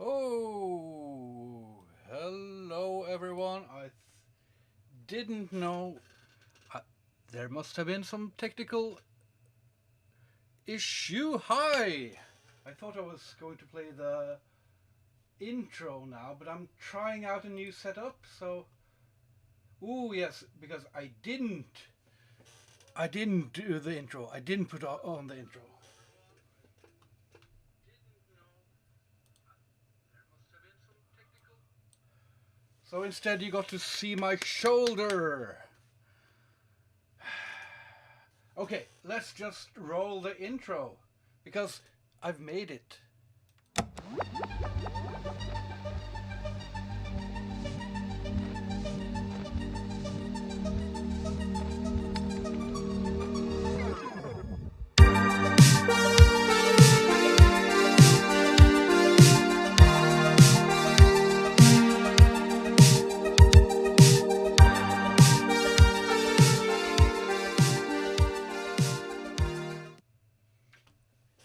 Oh, hello everyone. I didn't know. I, there must have been some technical issue. Hi! I thought I was going to play the intro now, but I'm trying out a new setup, so. Ooh, yes, because I didn't do the intro. I didn't put on the intro. So instead, you got to see my shoulder. Okay, let's just roll the intro because I've made it.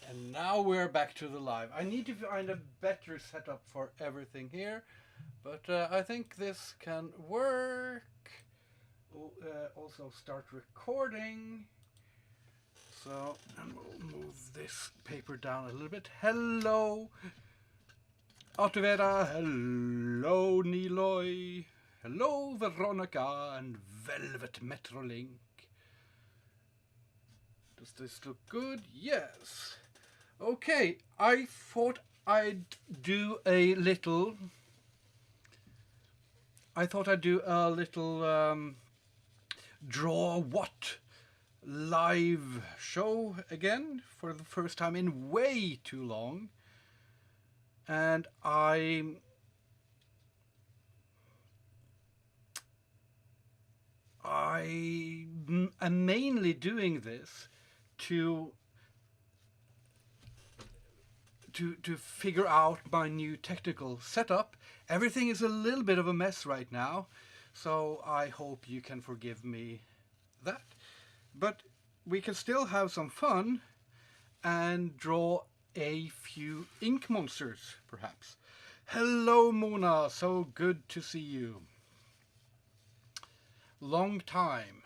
And now we're back to the live. I need to find a better setup for everything here, but I think this can work. Also start recording. So, and we'll move this paper down a little bit. Hello, Artevera. Hello, Niloy. Hello, Veronica and Velvet Metrolink. Does this look good? Yes. Okay, I thought I'd do a little. Draw what live show again for the first time in way too long, and I am mainly doing this to figure out my new technical setup. Everything is a little bit of a mess right now, so I hope you can forgive me that. But we can still have some fun and draw a few ink monsters, perhaps. Hello, Mona. So good to see you. Long time.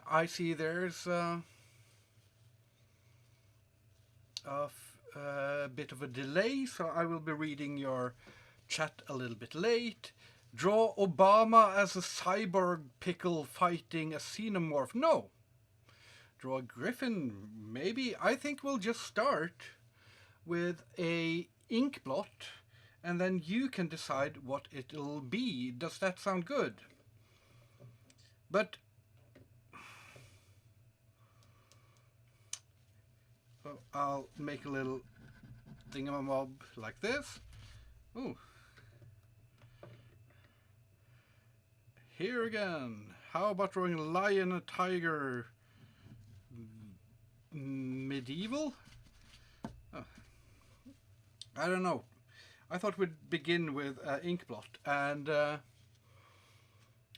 I see there's a bit of a delay, so I will be reading your chat a little bit late. Draw Obama as a cyborg pickle fighting a xenomorph. No. Draw a griffin. Maybe. I think we'll just start with a ink blot, and then you can decide what it'll be. Does that sound good? But I'll make a little thingamabob like this. Ooh. Here again. How about drawing a lion, a tiger, medieval? Oh. I don't know. I thought we'd begin with ink blot and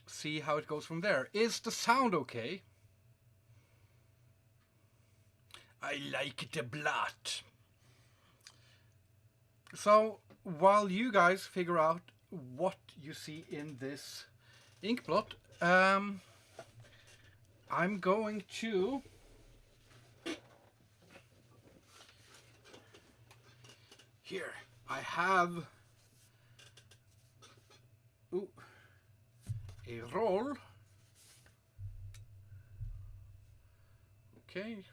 see how it goes from there. Is the sound okay? I like the blot. So while you guys figure out what you see in this ink blot, I'm going to here I have a roll. Okay,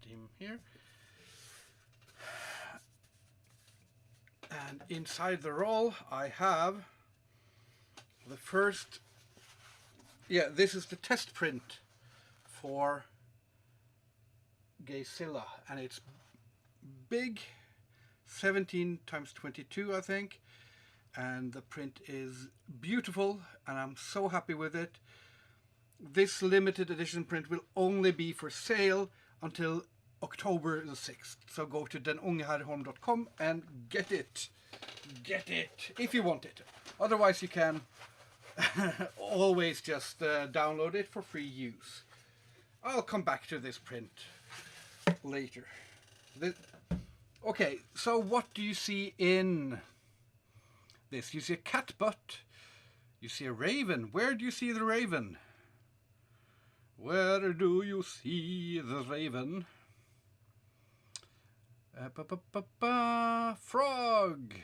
dim here. And inside the roll I have the first, this is the test print for Gaysilla, and it's big, 17 times 22 I think, and the print is beautiful and I'm so happy with it. This limited edition print will only be for sale until October the 6th, so go to denungeherreholm.com and get it if you want it. Otherwise you can always just download it for free use. I'll come back to this print later. Okay, so what do you see in this? You see a cat butt. You see a raven. Where do you see the raven? Where do you see the raven? Frog.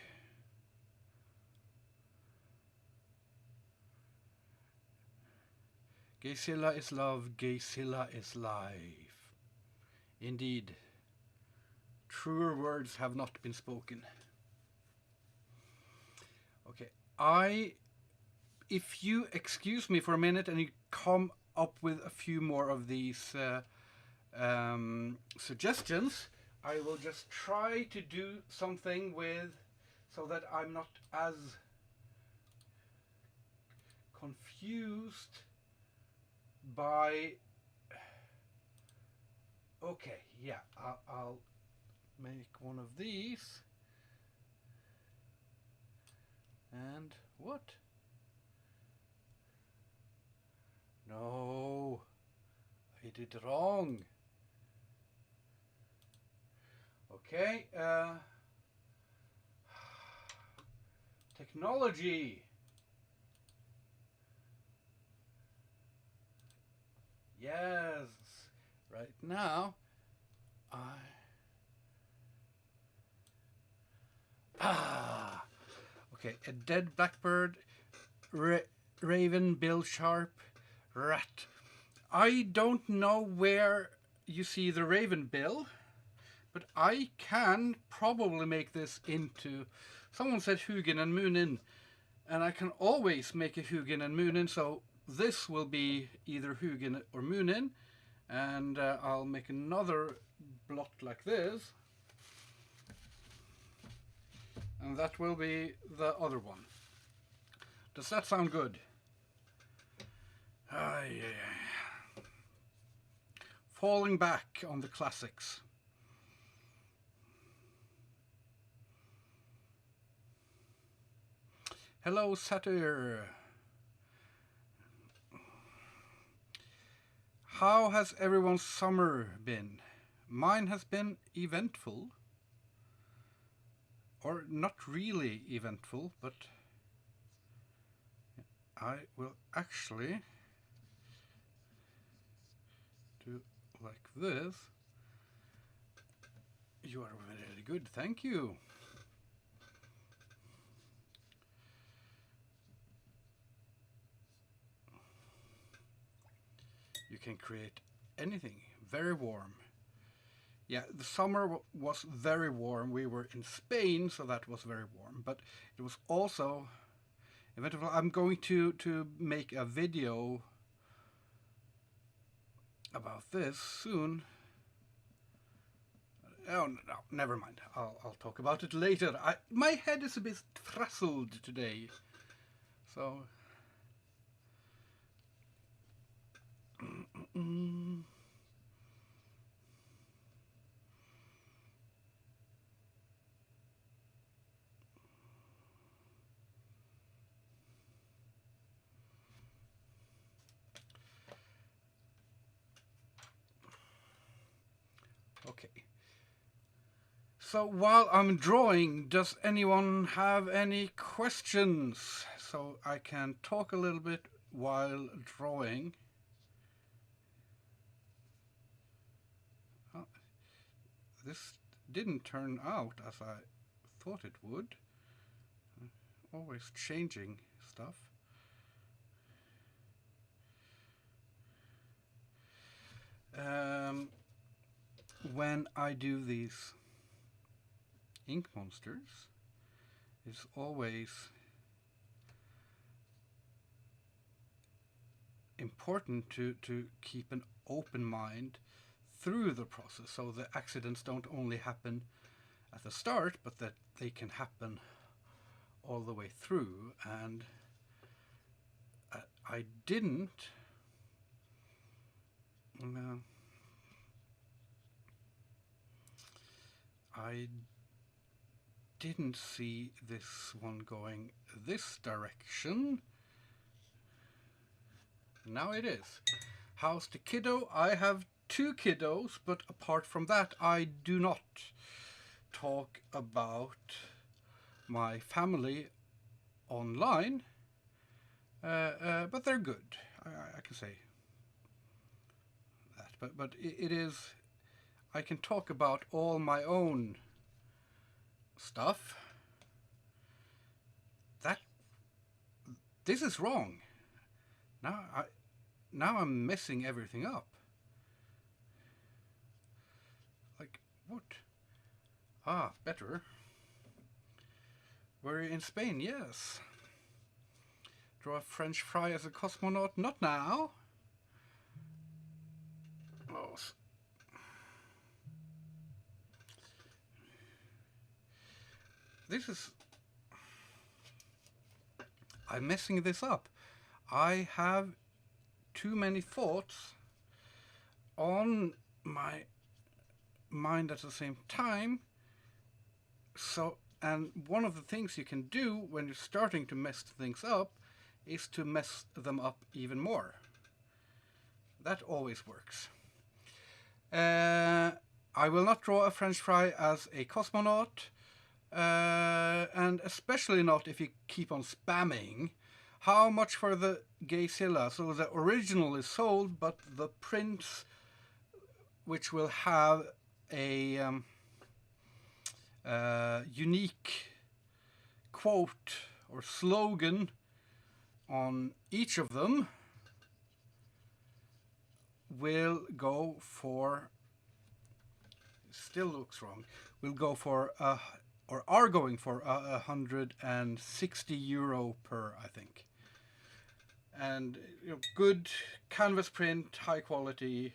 Gaysilla is love, Gaysilla is life. Indeed, truer words have not been spoken. Okay, if you excuse me for a minute and you come up with a few more of these suggestions, I will just try to do something with, so that I'm not as confused by. Okay, yeah, I'll make one of these. And what? No, I did wrong. Okay, technology. Yes, right now okay, a dead blackbird, raven, bill sharp, rat. I don't know where you see the raven bill, but I can probably make this into. Someone said Hugin and Munin, and I can always make a Hugin and Munin, so this will be either Hugin or Munin, and I'll make another blot like this, and that will be the other one. Does that sound good? Falling back on the classics. Hello, Satyr. How has everyone's summer been? Mine has been eventful. Or not really eventful, but I will actually do like this. You are very good, thank you. You can create anything. Very warm. Yeah, the summer was very warm. We were in Spain, so that was very warm. But it was also eventful. I'm going to make a video about this soon. Oh no, never mind. I'll talk about it later. My head is a bit frazzled today, so. Okay. So while I'm drawing, does anyone have any questions? So I can talk a little bit while drawing. Oh, this didn't turn out as I thought it would. Always changing stuff. When I do these ink monsters, it's always important to keep an open mind through the process, so the accidents don't only happen at the start, but that they can happen all the way through. And I didn't see this one going this direction. Now it is. How's the kiddo? I have 2 kiddos, but apart from that, I do not talk about my family online, but they're good. I can say that. But it is. I can talk about all my own stuff. This is wrong. Now I'm messing everything up. Like what? Ah, better. We're in Spain, yes. Draw a French fry as a cosmonaut. Not now. Oh. This is... I'm messing this up. I have too many thoughts on my mind at the same time. So, and one of the things you can do when you're starting to mess things up is to mess them up even more. That always works. I will not draw a French fry as a cosmonaut, and especially not if you keep on spamming. How much for the Gayzilla? So the original is sold, but the prints, which will have a unique quote or slogan on each of them, will go for, still looks wrong, will go for or are going for €160 per, I think. And good canvas print, high quality,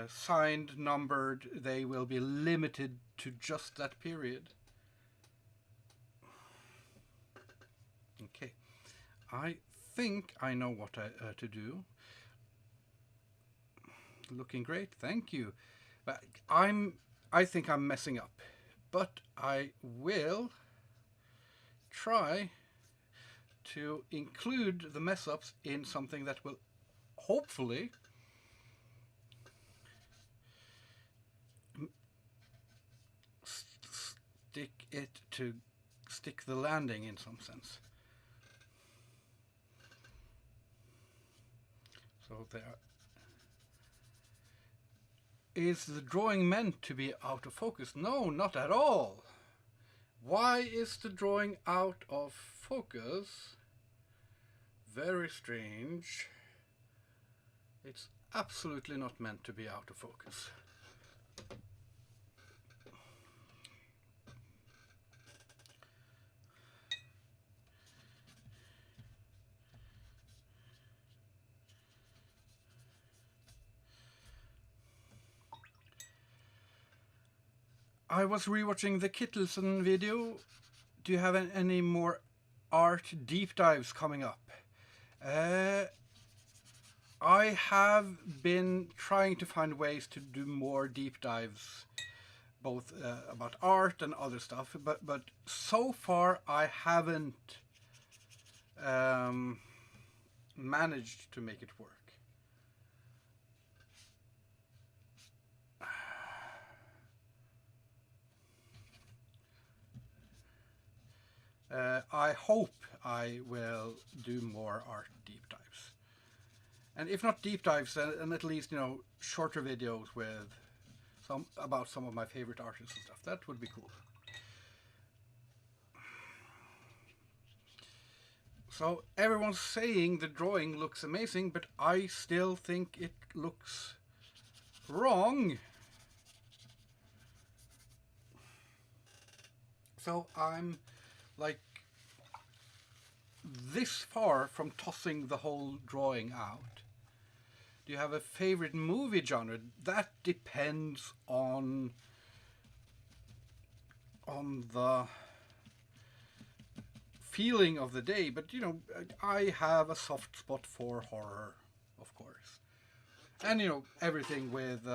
signed, numbered. They will be limited to just that period. Okay, I think I know what to do. Looking great, thank you. But I think I'm messing up, but I will try to include the mess ups in something that will hopefully stick the landing in some sense. So there. Is the drawing meant to be out of focus? No, not at all. Why is the drawing out of focus? Very strange. It's absolutely not meant to be out of focus. I was rewatching the Kittelsen video. Do you have any more art deep dives coming up? I have been trying to find ways to do more deep dives, both about art and other stuff, but so far I haven't managed to make it work. I hope I will do more art deep dives. And if not deep dives, then at least, shorter videos with about some of my favorite artists and stuff. That would be cool. So everyone's saying the drawing looks amazing, but I still think it looks wrong. So I'm like this far from tossing the whole drawing out. Do you have a favorite movie genre? That depends on the feeling of the day, but I have a soft spot for horror, of course, and everything with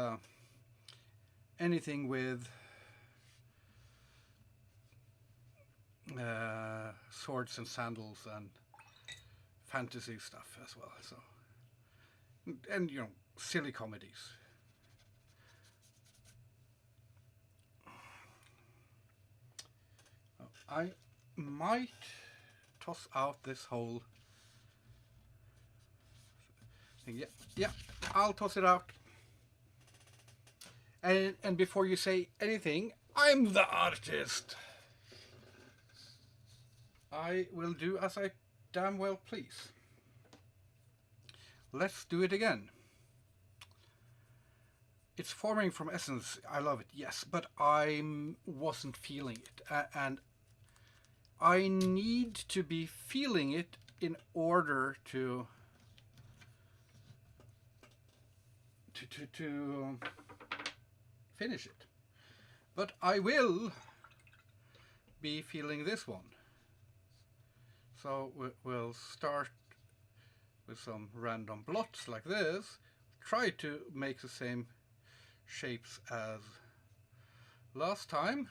anything with swords and sandals and fantasy stuff as well. So, and silly comedies. I might toss out this whole thing. Yeah, yeah, I'll toss it out. And before you say anything, I'm the artist. I will do as I damn well please. Let's do it again. It's forming from essence. I love it, yes, but I wasn't feeling it. And I need to be feeling it in order to finish it. But I will be feeling this one. So we'll start with some random blots like this. Try to make the same shapes as last time.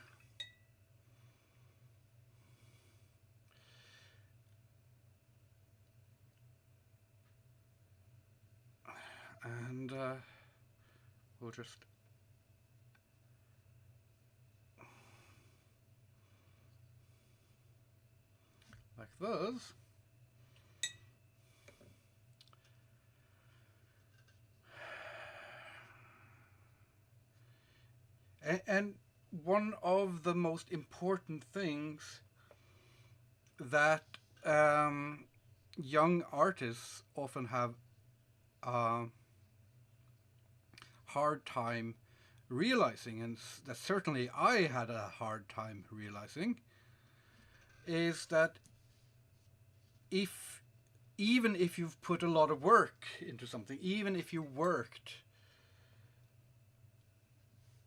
And we'll just like those. And one of the most important things that young artists often have a hard time realizing, and that certainly I had a hard time realizing, is that even if you've put a lot of work into something, even if you worked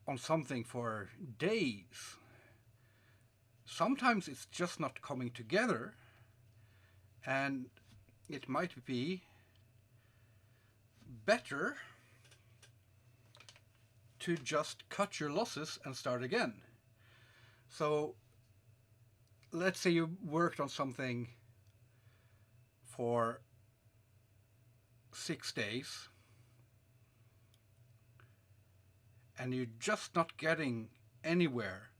on something for days, sometimes it's just not coming together, and it might be better to just cut your losses and start again. So let's say you worked on something for 6 days and you're just not getting anywhere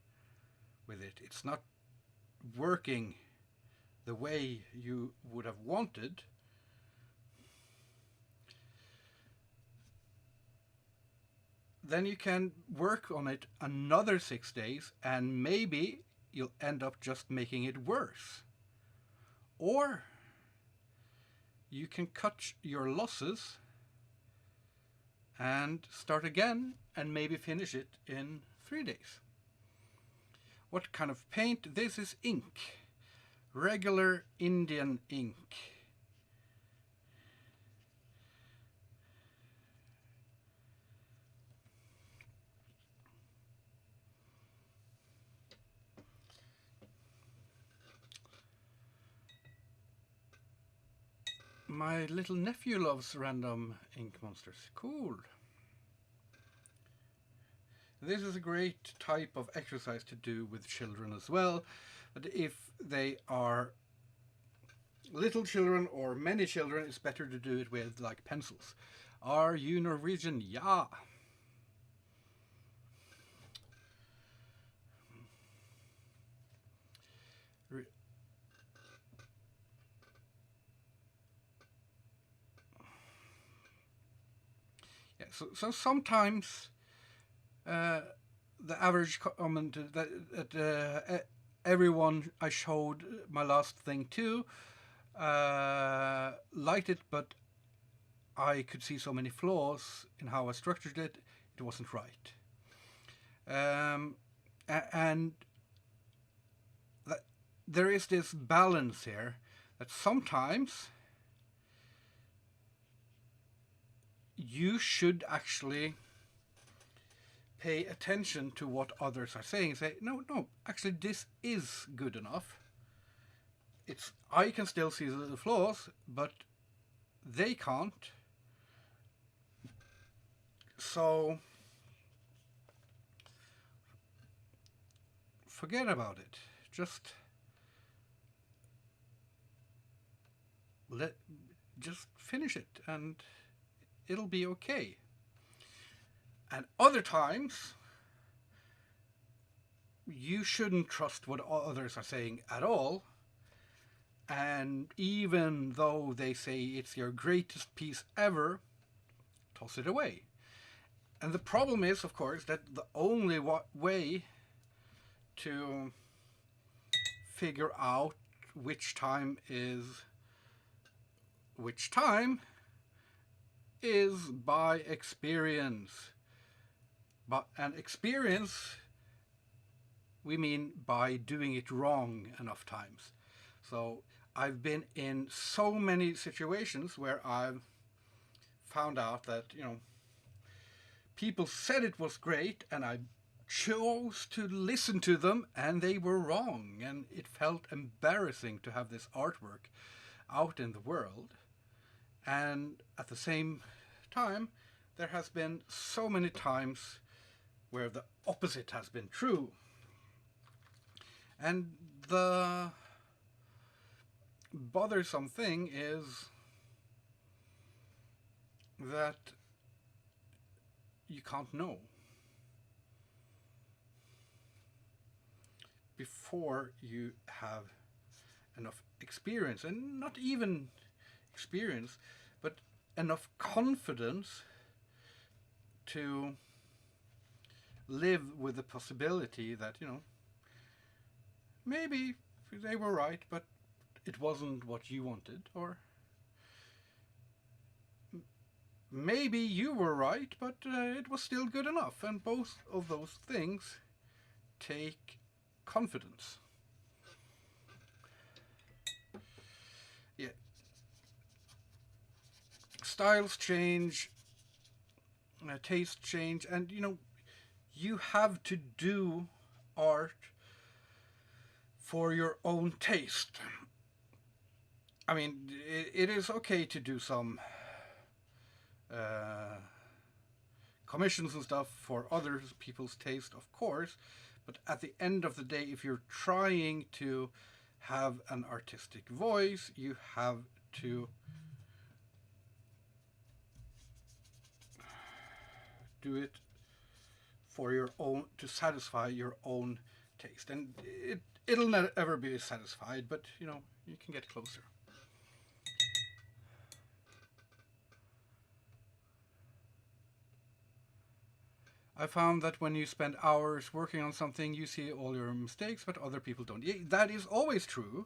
with it. It's not working the way you would have wanted. Then you can work on it another 6 days and maybe you'll end up just making it worse. Or you can cut your losses and start again and maybe finish it in 3 days. What kind of paint? This is ink. Regular Indian ink. My little nephew loves random ink monsters. Cool. This is a great type of exercise to do with children as well. But if they are little children or many children, it's better to do it with like pencils. Are you Norwegian? Yeah. Yeah, so sometimes the average comment that everyone I showed my last thing to liked it, but I could see so many flaws in how I structured it. It wasn't right, and that there is this balance here that sometimes you should actually pay attention to what others are saying. Say, no, actually this is good enough. I can still see the flaws, but they can't. So forget about it. Just finish it and it'll be okay. And other times you shouldn't trust what others are saying at all. And even though they say it's your greatest piece ever, toss it away. And the problem is, of course, that the only way to figure out which time is by experience. But an experience, we mean by doing it wrong enough times. So I've been in so many situations where I've found out that, people said it was great and I chose to listen to them and they were wrong, and it felt embarrassing to have this artwork out in the world. And at the same time, there has been so many times where the opposite has been true. And the bothersome thing is that you can't know before you have enough experience, and not even experience, but enough confidence to live with the possibility that, maybe they were right, but it wasn't what you wanted, or maybe you were right, but it was still good enough. And both of those things take confidence. Yeah. Styles change, taste change, and you have to do art for your own taste. I mean, it is okay to do some commissions and stuff for other people's taste, of course, but at the end of the day, if you're trying to have an artistic voice, you have to do it for your own, to satisfy your own taste. And it'll never ever be satisfied, but you can get closer. I found that when you spend hours working on something, you see all your mistakes, but other people don't. Yeah, that is always true.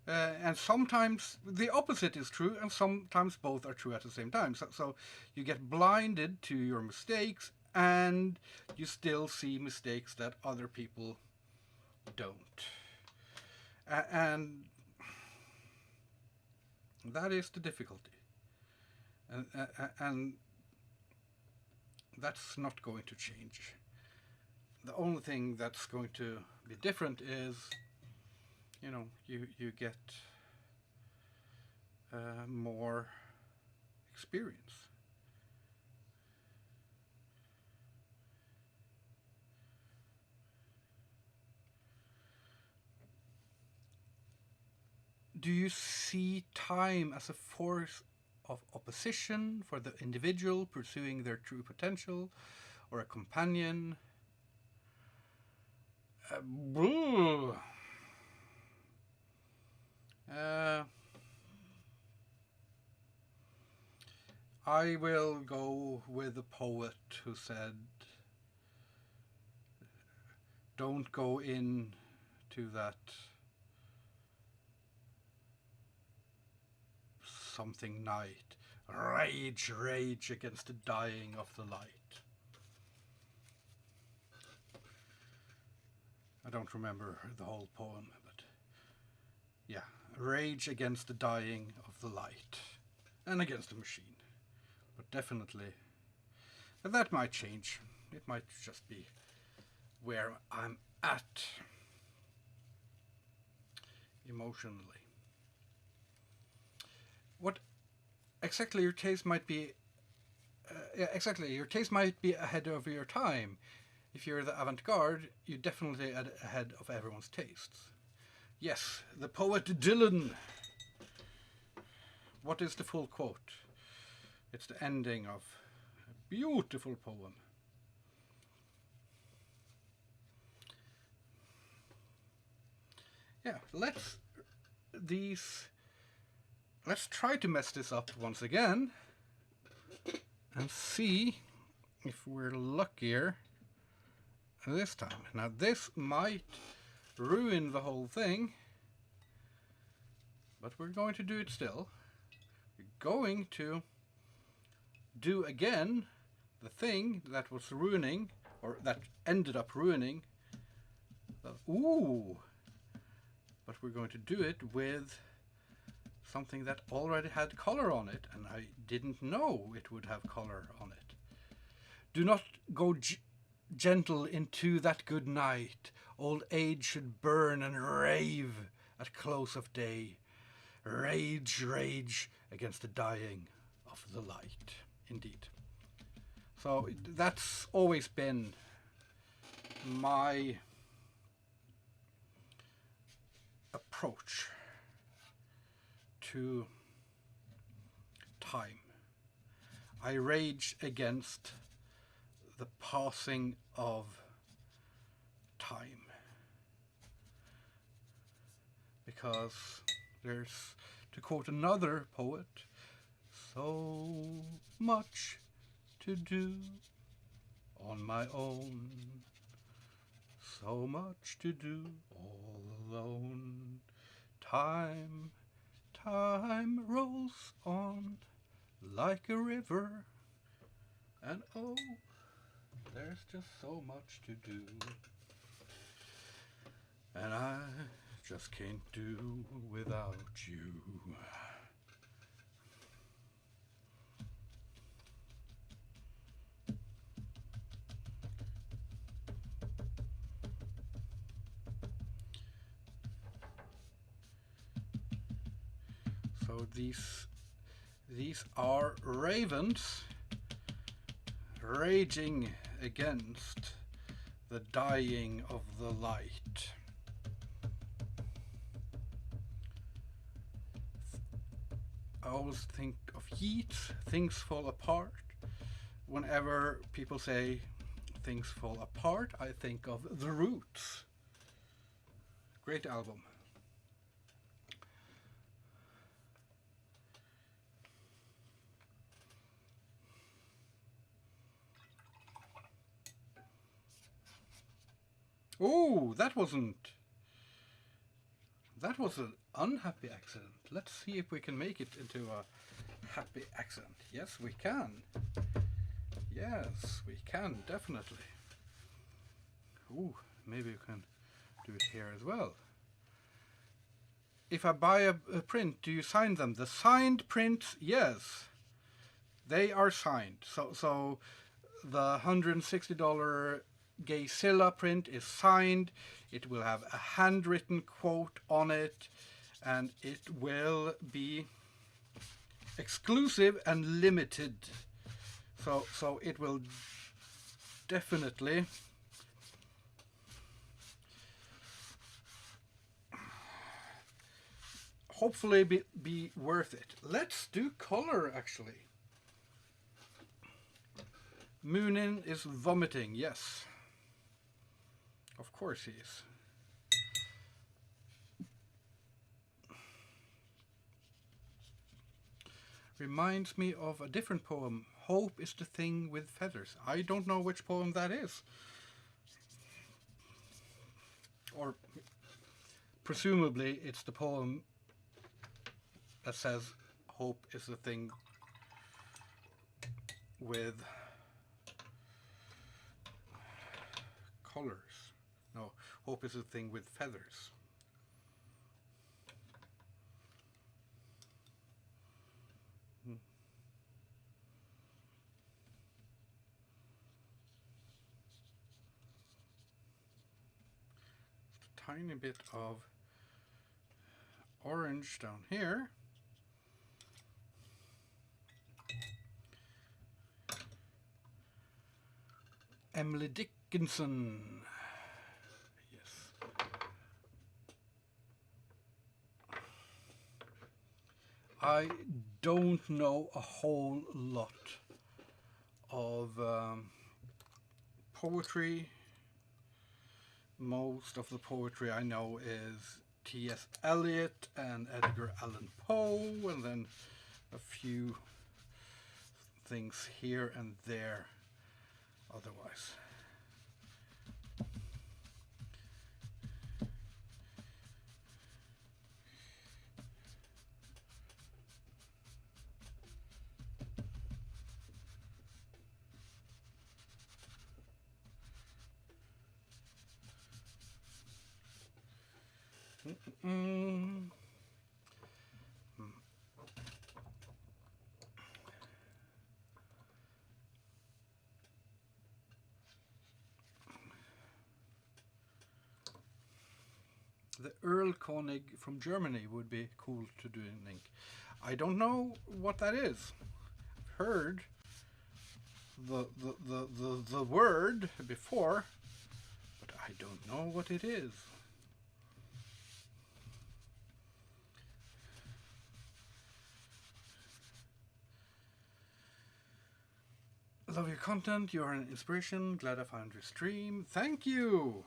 And sometimes the opposite is true, and sometimes both are true at the same time. So you get blinded to your mistakes, and you still see mistakes that other people don't. And that is the difficulty. And that's not going to change. The only thing that's going to be different is, you get more experience. Do you see time as a force of opposition for the individual pursuing their true potential, or a companion? I will go with the poet who said, don't go in to that something night. Rage, rage against the dying of the light. I don't remember the whole poem, but yeah, rage against the dying of the light, and against the machine. But definitely, that might change. It might just be where I'm at emotionally. What exactly your taste might be, your taste might be ahead of your time. If you're the avant-garde, you're definitely ahead of everyone's tastes. Yes, the poet Dylan. What is the full quote? It's the ending of a beautiful poem. yeah, let's try to mess this up once again and see if we're luckier this time. Now this might ruin the whole thing, but we're going to do it still. We're going to do again the thing that was ruining, or that ended up ruining the, ooh, but we're going to do it with something that already had color on it, and I didn't know it would have color on it. Do not go gentle into that good night. Old age should burn and rave at close of day. Rage, rage against the dying of the light. Indeed. So that's always been my approach to time. I rage against the passing of time, because there's, to quote another poet, so much to do on my own, so much to do all alone. Time rolls on like a river, and oh, there's just so much to do, and I just can't do without you. So these are ravens raging against the dying of the light. I always think of Yeats, things fall apart. Whenever people say things fall apart, I think of The Roots. Great album. Oh, that was an unhappy accident. Let's see if we can make it into a happy accident. Yes, we can. Yes, we can, definitely. Ooh, maybe we can do it here as well. If I buy a print, do you sign them? The signed prints, yes. They are signed. So the $160 Gayzilla print is signed. It will have a handwritten quote on it, and it will be exclusive and limited. So it will definitely hopefully be worth it. Let's do color, actually. Munin is vomiting, yes. Of course he is. Reminds me of a different poem. Hope is the thing with feathers. I don't know which poem that is. Or presumably it's the poem that says hope is the thing with colors. No, hope is a thing with feathers. Just a tiny bit of orange down here. Emily Dickinson. Yes. I don't know a whole lot of poetry. Most of the poetry I know is T.S. Eliot and Edgar Allan Poe, and then a few things here and there otherwise. The Earl Konig from Germany would be cool to do in ink. I don't know what that is. I've heard the word before, but I don't know what it is. Love your content. You are an inspiration. Glad I found your stream. Thank you.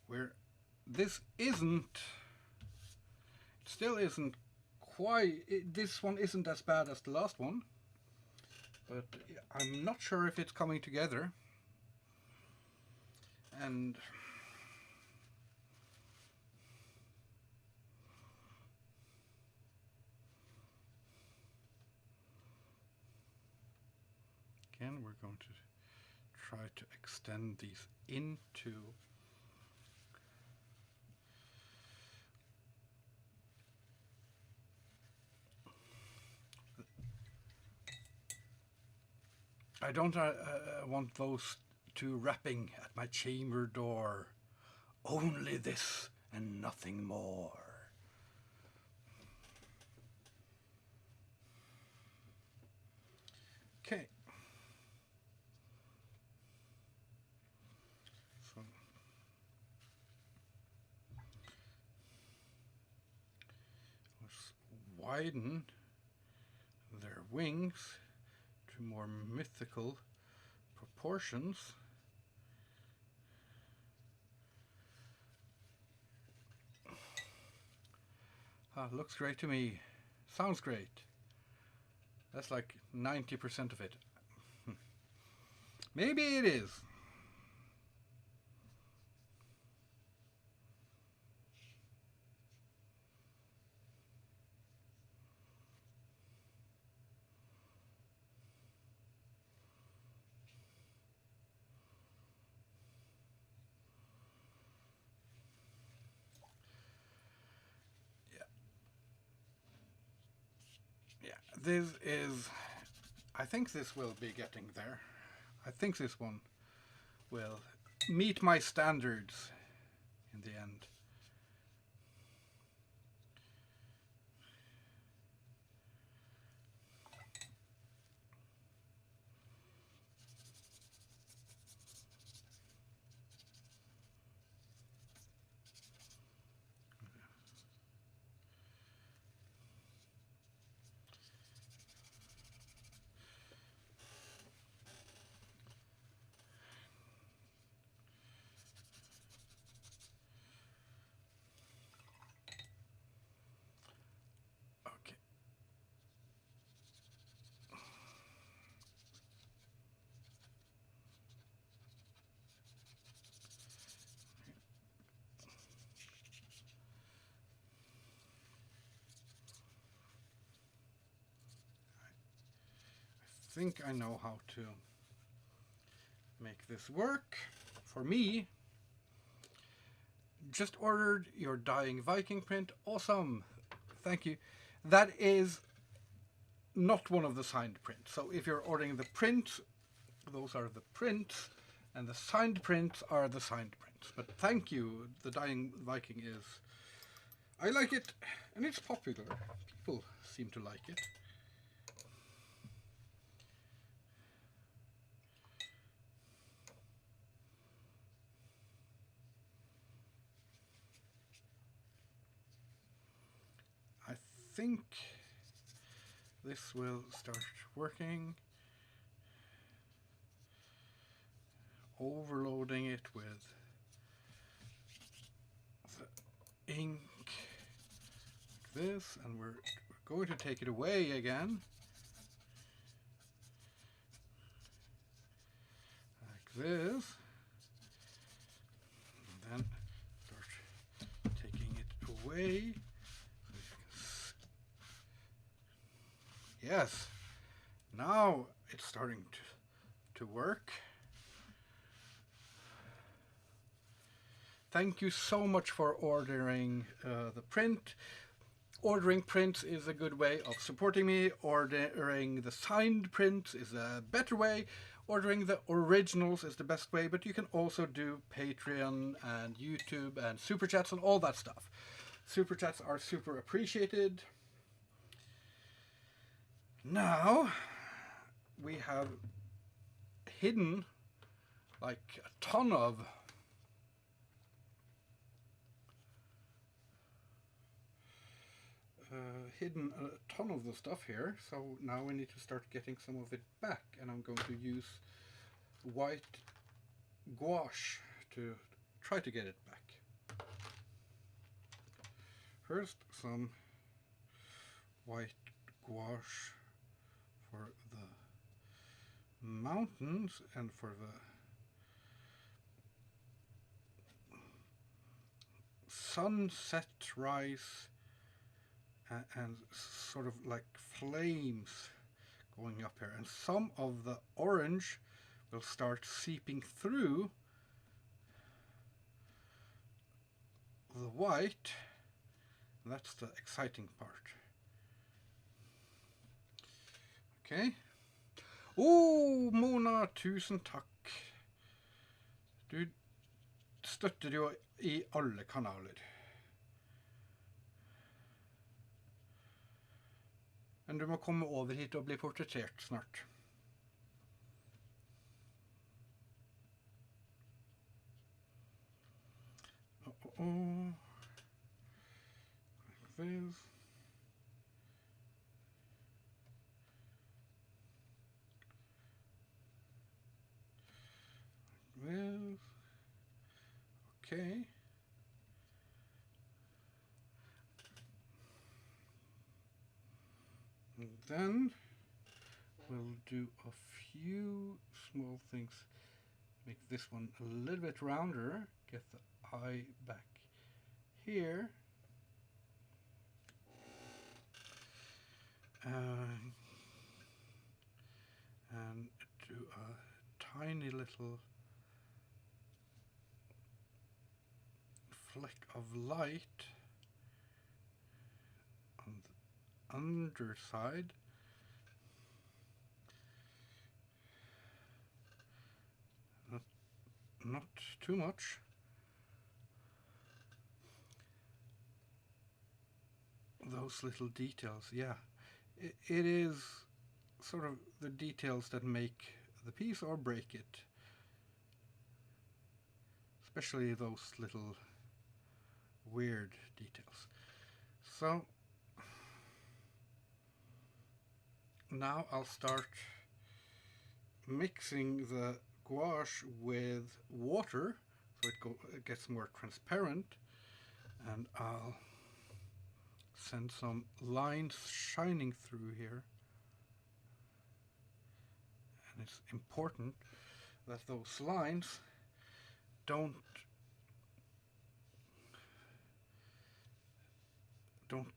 Okay, this still isn't quite. This one isn't as bad as the last one, but I'm not sure if it's coming together. And again, we're going to try to extend these into I don't want those two rapping at my chamber door. Only this and nothing more. Okay. So let's widen their wings to more mythical proportions. Looks great to me. Sounds great. That's like 90% of it. Maybe it is. This is, I think this will be getting there. I think this one will meet my standards in the end. I think I know how to make this work. For me, just ordered your Dying Viking print. Awesome. Thank you. That is not one of the signed prints. So if you're ordering the print, those are the prints, and the signed prints are the signed prints. But thank you. The Dying Viking is... I like it, and it's popular. People seem to like it. I think this will start working. overloading it with the ink like this, and we're going to take it away again like this, and then start taking it away. Yes, now it's starting to work. Thank you so much for ordering the print. Ordering prints is a good way of supporting me. Ordering the signed prints is a better way. Ordering the originals is the best way, but you can also do Patreon and YouTube and Super Chats and all that stuff. Super Chats are super appreciated. Now, we have hidden like a ton of the stuff here, so now we need to start getting some of it back, and I'm going to use white gouache to try to get it back. First, some white gouache for the mountains and for the sunset rise, and sort of like flames going up here, and some of the orange will start seeping through the white. That's the exciting part. Okay. Mona, tusen takk. Du støtter jo i alle kanaler. Men du må komme over hit og bli portrettert snart. Like this. This. Okay. And then we'll do a few small things. Make this one a little bit rounder. Get the eye back here. And do a tiny little fleck of light on the underside. Not too much. Those little details, yeah. It is sort of the details that make the piece or break it. Especially those little weird details. So now I'll start mixing the gouache with water so it gets more transparent, and I'll send some lines shining through here. And it's important that those lines don't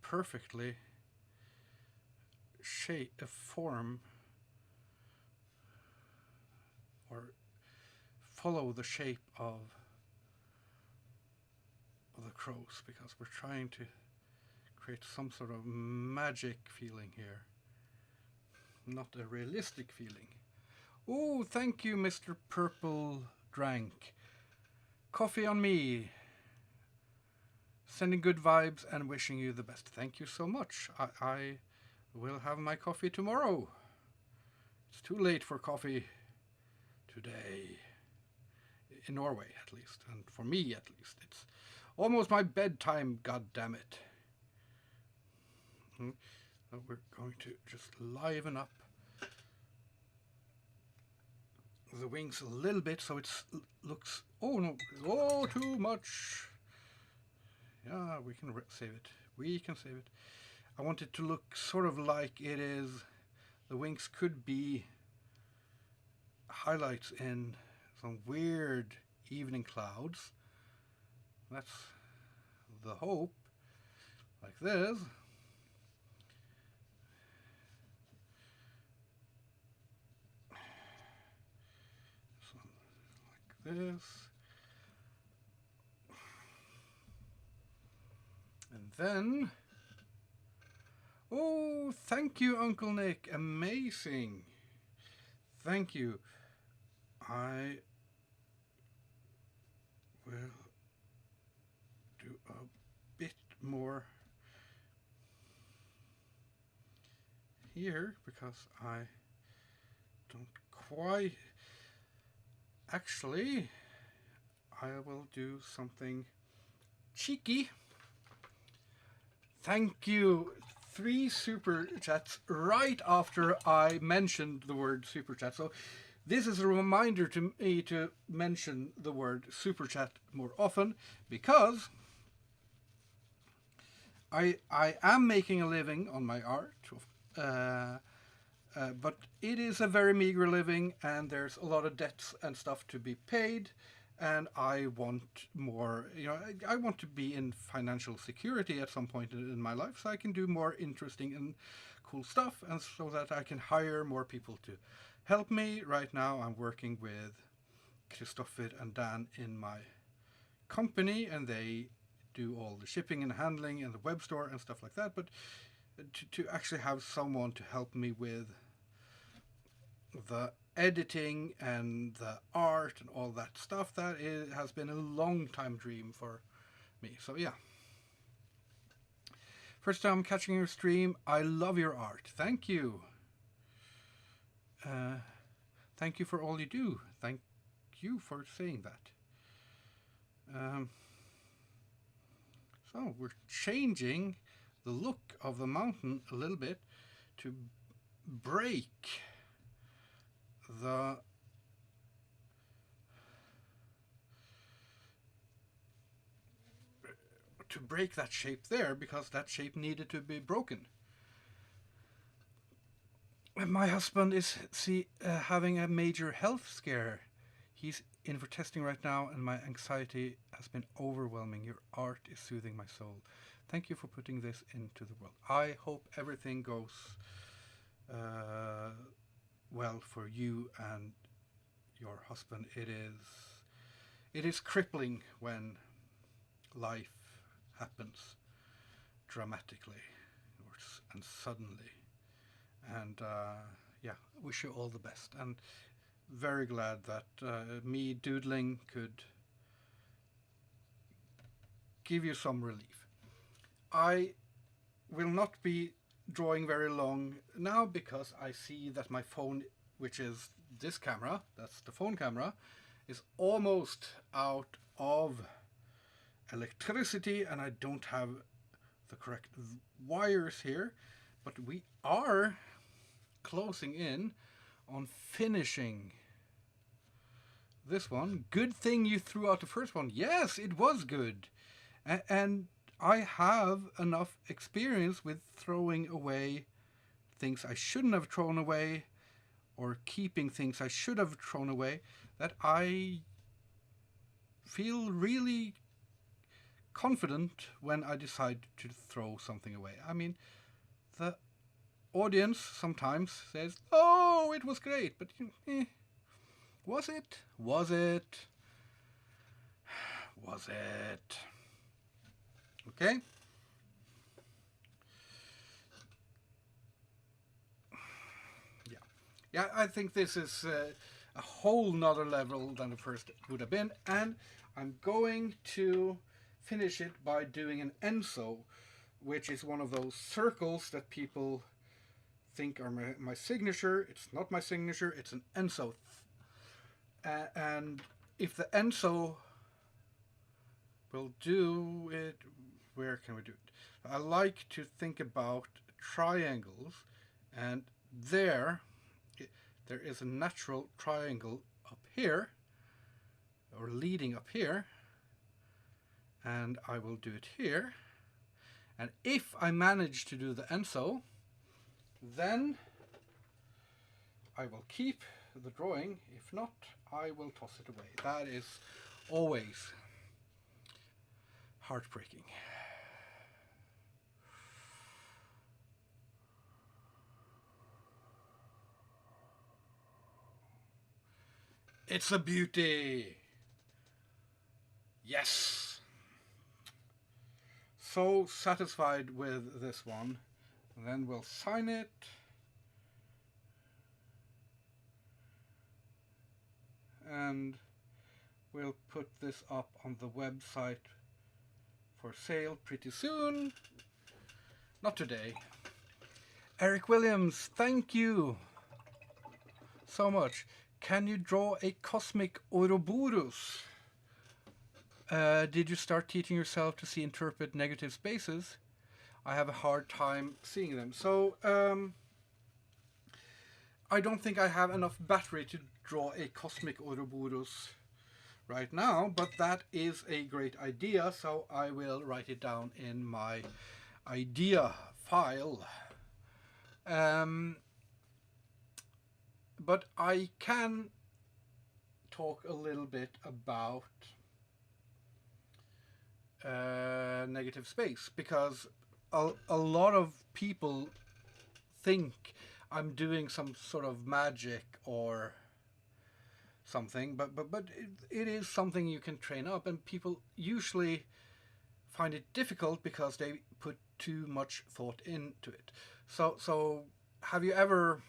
perfectly shape a form or follow the shape of the crows, because we're trying to create some sort of magic feeling here, not a realistic feeling. Oh, thank you, Mr. Purple Drank. Coffee on me. Sending good vibes and wishing you the best. Thank you so much. I will have my coffee tomorrow. It's too late for coffee today. In Norway, at least. And for me, at least. It's almost my bedtime, god damn it. So we're going to just liven up the wings a little bit so it looks, oh no, oh, too much. Yeah, we can save it. We can save it. I want it to look sort of like it is. The wings could be highlights in some weird evening clouds. That's the hope. Like this. So, like this. And then, oh, thank you, Uncle Nick. Amazing. Thank you. I will do a bit more here because I don't quite. Actually, I will do something cheeky. Thank you. 3 super chats right after I mentioned the word super chat. So this is a reminder to me to mention the word super chat more often, because I am making a living on my art, but it is a very meager living, and there's a lot of debts and stuff to be paid, and I want more, I want to be in financial security at some point in my life, so I can do more interesting and cool stuff, and so that I can hire more people to help me. Right now I'm working with Christopher and Dan in my company, and they do all the shipping and handling and the web store and stuff like that, but to actually have someone to help me with the editing and the art and all that stuff, has been a long time dream for me. So yeah, first time catching your stream. I love your art. Thank you. Thank you for all you do. Thank you for saying that. So we're changing the look of the mountain a little bit to break the that shape there, because that shape needed to be broken. My husband is having a major health scare. He's in for testing right now, and my anxiety has been overwhelming. Your art is soothing my soul. Thank you for putting this into the world. I hope everything goes well for you and your husband. It is crippling when life happens dramatically and suddenly. And yeah, wish you all the best. And very glad that me doodling could give you some relief. I will not be drawing very long now, because I see that my phone, which is this camera, that's the phone camera, is almost out of electricity, and I don't have the correct wires here, but we are closing in on finishing this one. Good thing you threw out the first one. Yes, it was good. And I have enough experience with throwing away things I shouldn't have thrown away, or keeping things I should have thrown away, that I feel really confident when I decide to throw something away. I mean, the audience sometimes says, "Oh, it was great," but was it? Was it? Was it? Okay. Yeah, I think this is a whole nother level than the first would have been, and I'm going to finish it by doing an enso, which is one of those circles that people think are my signature. It's not my signature, it's an enso. And if the enso will do it, where can we do it? I like to think about triangles, and there is a natural triangle up here, or leading up here, and I will do it here. And if I manage to do the Enso, then I will keep the drawing. If not, I will toss it away. That is always heartbreaking. It's a beauty. Yes. So satisfied with this one. And then we'll sign it. And we'll put this up on the website for sale pretty soon. Not today. Eric Williams, thank you so much. Can you draw a cosmic Ouroboros? Did you start teaching yourself to see interpret negative spaces? I have a hard time seeing them. So I don't think I have enough battery to draw a cosmic Ouroboros right now, but that is a great idea, so I will write it down in my idea file. But I can talk a little bit about negative space, because a lot of people think I'm doing some sort of magic or something, but it is something you can train up, and people usually find it difficult because they put too much thought into it. So have you ever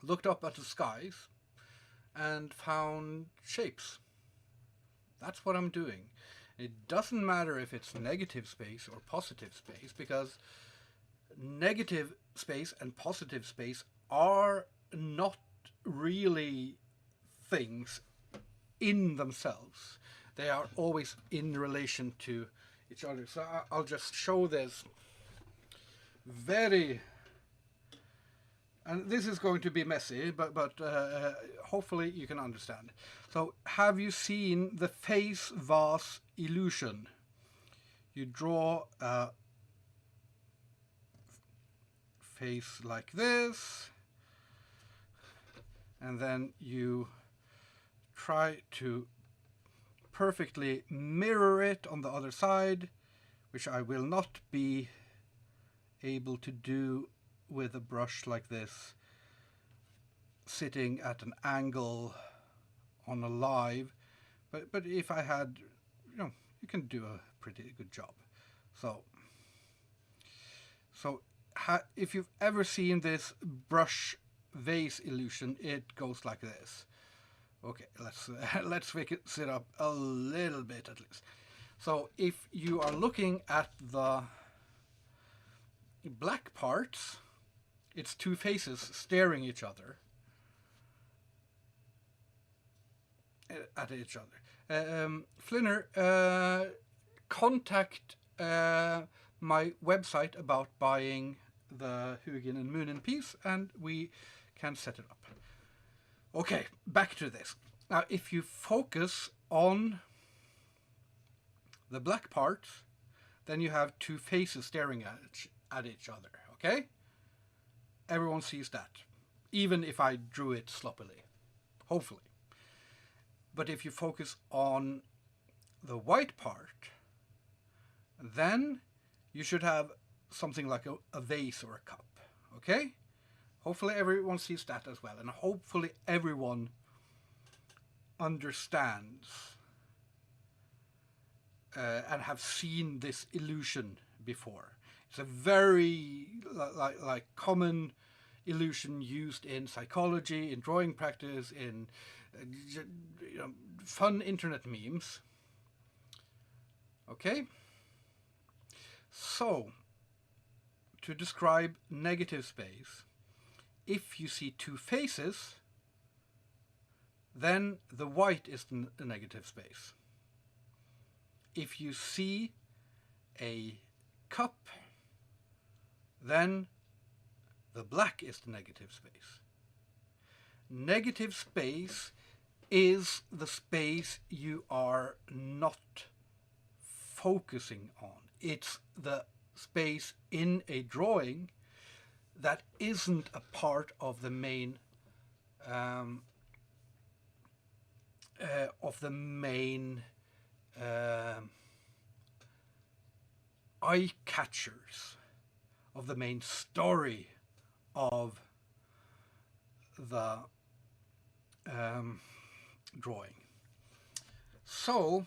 looked up at the skies and found shapes? That's what I'm doing. It doesn't matter if it's negative space or positive space, because negative space and positive space are not really things in themselves. They are always in relation to each other. So I'll just show this very, and this is going to be messy, but hopefully you can understand. So have you seen the face vase illusion? You draw a face like this, and then you try to perfectly mirror it on the other side, which I will not be able to do with a brush like this, sitting at an angle on a live, but if I had, you can do a pretty good job. So if you've ever seen this brush vase illusion, it goes like this. Okay, let's fix it up a little bit at least. So if you are looking at the black parts, it's two faces staring at each other. Flinner, contact my website about buying the Hugin and Munin piece, and we can set it up. Okay, back to this. Now, if you focus on the black part, then you have two faces staring at each other, okay? Everyone sees that, even if I drew it sloppily, hopefully. But if you focus on the white part, then you should have something like a vase or a cup, okay? Hopefully everyone sees that as well, and hopefully everyone understands and have seen this illusion before. It's a very like common illusion used in psychology, in drawing practice, in fun internet memes. Okay? So, to describe negative space, if you see two faces, then the white is the negative space. If you see a cup, then the black is the negative space. Negative space is the space you are not focusing on. It's the space in a drawing that isn't a part of the main eye catchers, of the main story of the drawing. So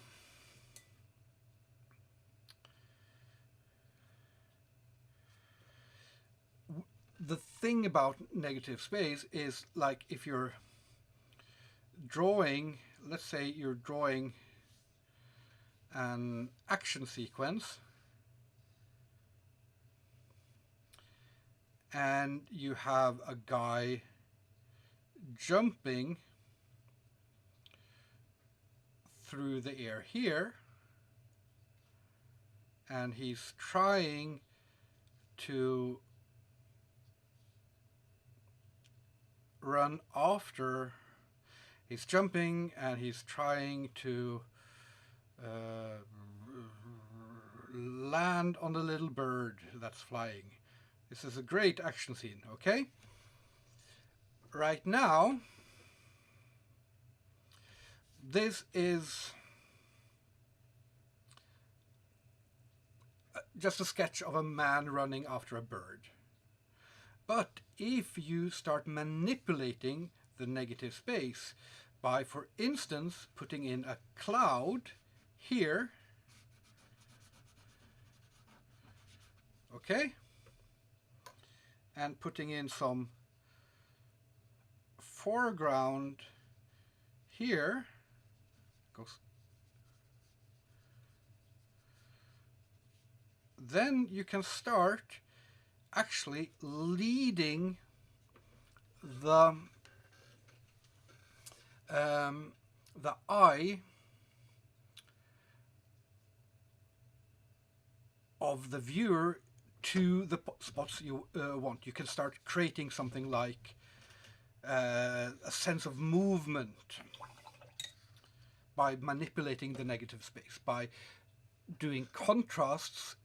the thing about negative space is, like, if you're drawing, let's say you're drawing an action sequence and you have a guy jumping through the air here, and he's trying to run after, he's jumping and he's trying to land on the little bird that's flying. This is a great action scene, okay? Right now, this is just a sketch of a man running after a bird. But if you start manipulating the negative space by, for instance, putting in a cloud here, okay, and putting in some foreground here, then you can start actually leading the eye of the viewer to the spots you want. You can start creating something like a sense of movement by manipulating the negative space, by doing contrasts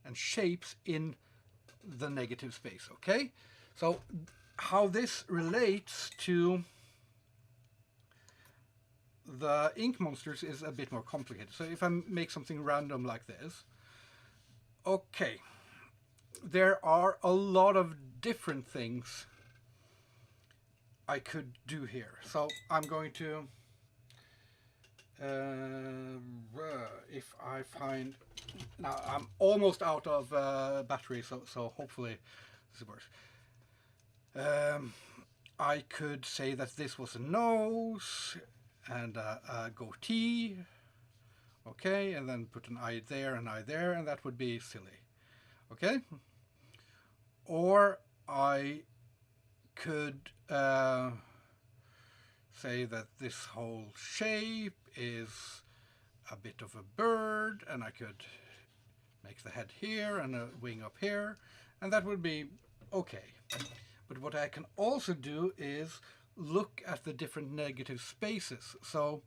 and shapes in the negative space, okay? So how this relates to the ink monsters is a bit more complicated. So if I make something random like this, okay, there are a lot of different things I could do here. So I'm going to, if I find, now I'm almost out of battery, so hopefully this works. I could say that this was a nose and a goatee, okay, and then put an eye there, and that would be silly, okay? Or I could say that this whole shape is a bit of a bird, and I could make the head here and a wing up here, and that would be okay. But what I can also do is look at the different negative spaces. So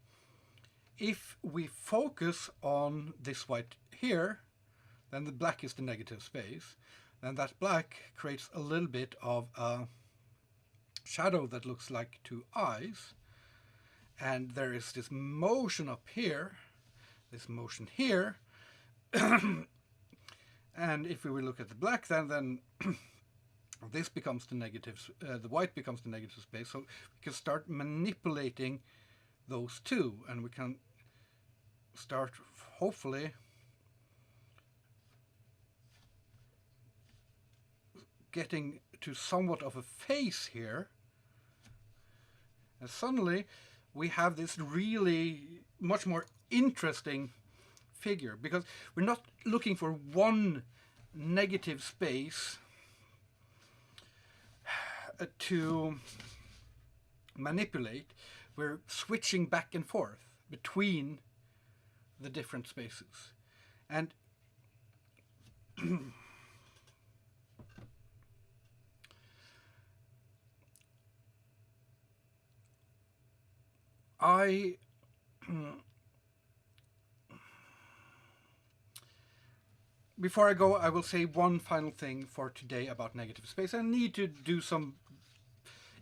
if we focus on this white here, then the black is the negative space. Then that black creates a little bit of a shadow that looks like two eyes. And there is this motion up here, this motion here. And if we will look at the black, then this becomes the negative, the white becomes the negative space. So we can start manipulating those two, and we can start, hopefully, getting to somewhat of a face here. And suddenly we have this really much more interesting figure, because we're not looking for one negative space to manipulate. We're switching back and forth between the different spaces. And I before I go, I will say one final thing for today about negative space. I need to do some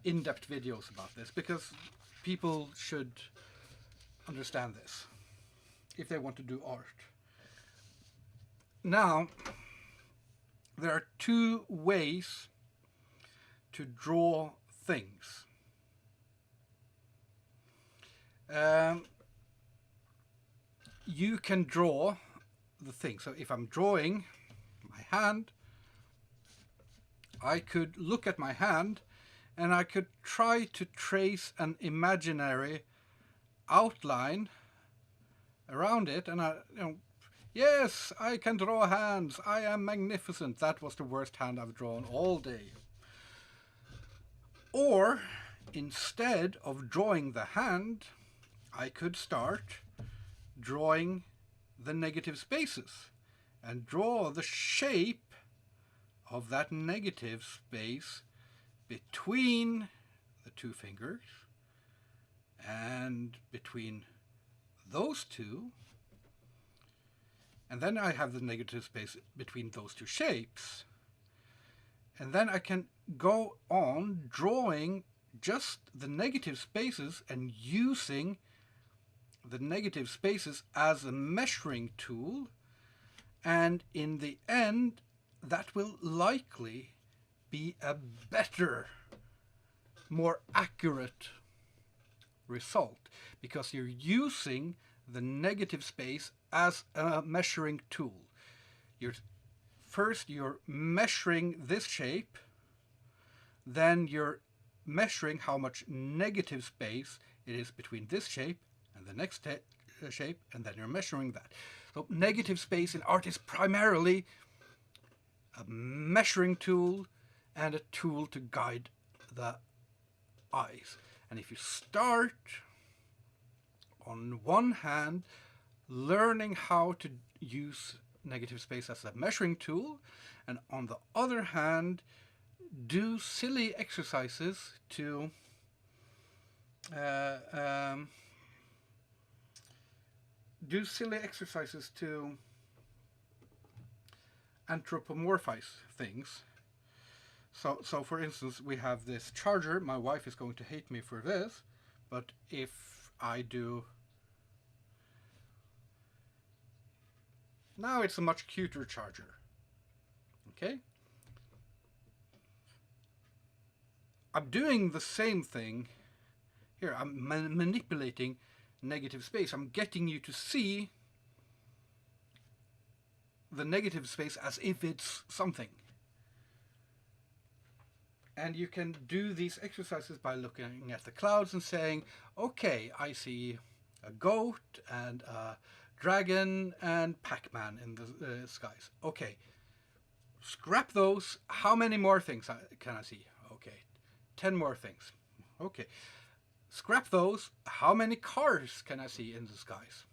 in-depth videos about this because people should understand this if they want to do art. Now, there are two ways to draw things. You can draw the thing. So if I'm drawing my hand, I could look at my hand and I could try to trace an imaginary outline around it, and yes, I can draw hands. I am magnificent. That was the worst hand I've drawn all day. Or instead of drawing the hand, I could start drawing the negative spaces and draw the shape of that negative space between the two fingers and between those two, and then I have the negative space between those two shapes, and then I can go on drawing just the negative spaces and using the negative spaces as a measuring tool, and in the end that will likely be a better, more accurate result because you're using the negative space as a measuring tool. First you're measuring this shape, then you're measuring how much negative space it is between this shape and the next shape, and then you're measuring that. So negative space in art is primarily a measuring tool and a tool to guide the eyes. And if you start on one hand learning how to use negative space as a measuring tool, and on the other hand do silly exercises to anthropomorphize things. So for instance, we have this charger. My wife is going to hate me for this, but if I do... Now it's a much cuter charger. Okay? I'm doing the same thing here. I'm manipulating negative space. I'm getting you to see the negative space as if it's something. And you can do these exercises by looking at the clouds and saying, okay, I see a goat and a dragon and Pac-Man in the skies. Okay, scrap those. How many more things can I see? Okay, 10 more things. Okay, scrap those. How many cars can I see in the skies?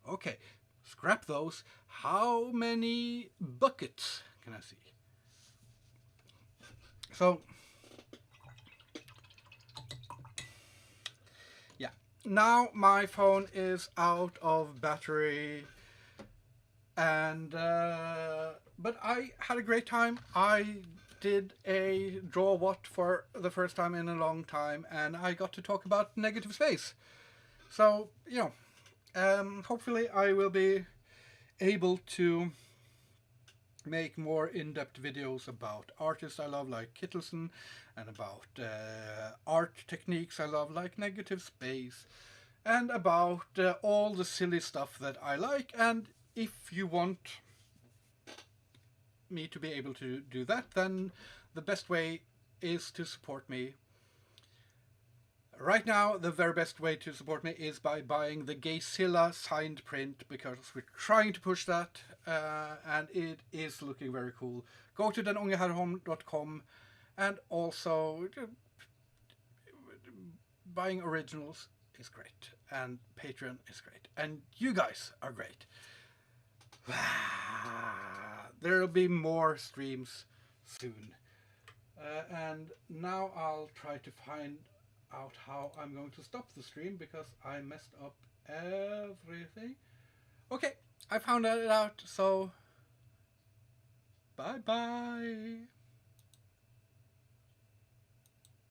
Okay, scrap those. How many buckets can I see? So, yeah. Now my phone is out of battery, and but I had a great time. I did a draw what for the first time in a long time, and I got to talk about negative space. So, hopefully I will be able to make more in-depth videos about artists I love like Kittelsen, and about art techniques I love like negative space, and about all the silly stuff that I like. And if you want me to be able to do that, then the best way is to support me. Right now, the very best way to support me is by buying the Gayzilla signed print, because we're trying to push that, and it is looking very cool. Go to denungeherrholm.com, and also buying originals is great, and Patreon is great, and you guys are great. There'll be more streams soon. And now I'll try to find out how I'm going to stop the stream because I messed up everything. Okay, I found that out, so bye bye.